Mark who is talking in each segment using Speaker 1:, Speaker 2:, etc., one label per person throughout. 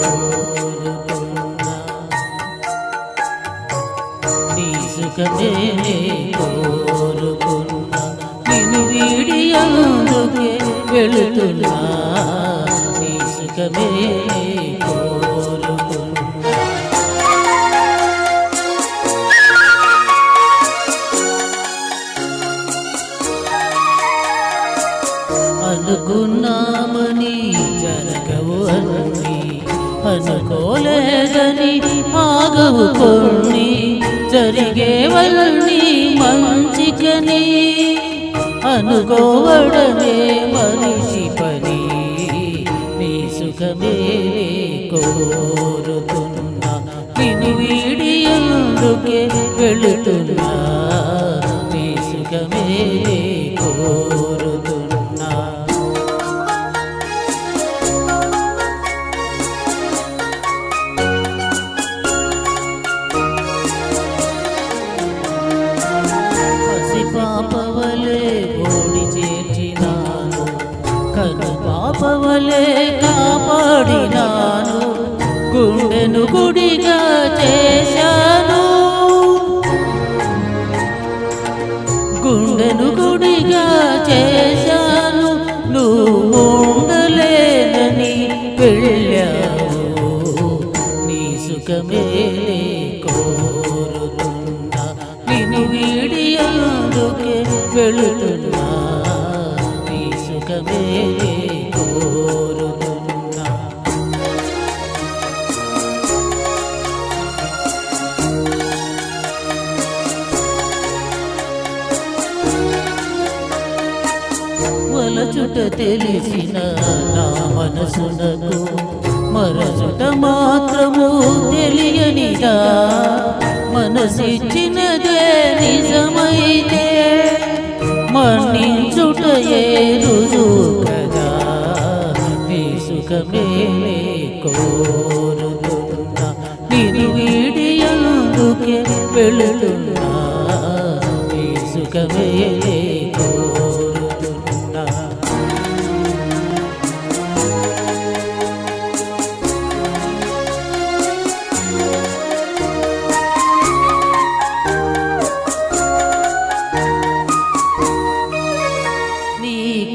Speaker 1: కోరుతున్నా నీ సుఖమే కోరుతున్నా నిన్ను వీడి అందుకే వెళుతున్నా నీ సుఖమే కోరుతున్నా అనుకున్నామని జరగవు అన్ని అనుకోలేదని ఆగవు కొన్ని జరిగేవన్నీ మంచికని అనుకోవడమే మనిషి పని నీ సుఖమే కోరుతున్నా నిన్ను వీడి అందుకే వెళుతున్నా నీ సుఖమే కోరుతున్నా పాపవలే ఓడి చేర్చినాను కను పాపవలే కాపాడినాను గుండెను గుడిగా చేశాను గుండెను గుడిగా చేశాను నువ్వు ఉండలేదని వెళ్ళావు నీ సుఖమే కోరుతున్నా నిన్ను వీడి అందుకే వెళుతున్నా నీ సుఖమే కోరుతున్నా వలచుట తెలిసిన నా మనసునకు మరచుట మాత్రము తెలియనిదా మనసిచ్చినదే నిజమైతే మన్నించుటయే రుజువు కదా నీ సుఖమే కోరుతున్నా నిన్ను వీడి అందుకే వెళుతున్నా నీ సుఖమే కోరుతున్నా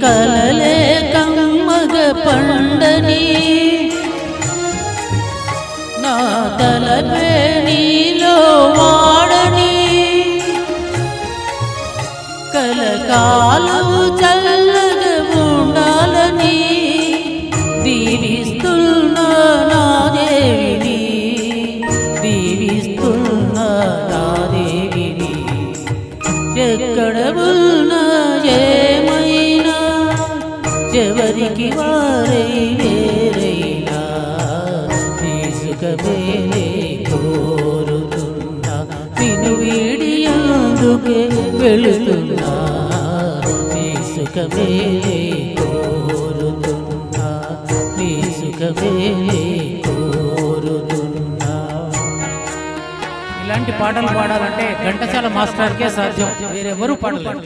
Speaker 1: కలలే కమ్మగ పండని నా తలపే నీలో వాడని కలకాలం చల్లగా ఉండాలని దీవిస్తున్నా నా దేవిని దీవిస్తున్నా నా దేవిని ఎక్కడ ఉన్నా ఏమైనా ఎవరికి వారై వేరైనా నీ సుఖమే కోరుతున్నా నిన్ను వీడి అందుకే వెళుతున్నా నీ సుఖమే కోరుతున్నా నీ సుఖమే కోరుతున్నా.
Speaker 2: ఇలాంటి పాటలు పాడాలంటే ఘంటసాల మాస్టర్కే సాధ్యం, వేరెవరూ పాడలేరు.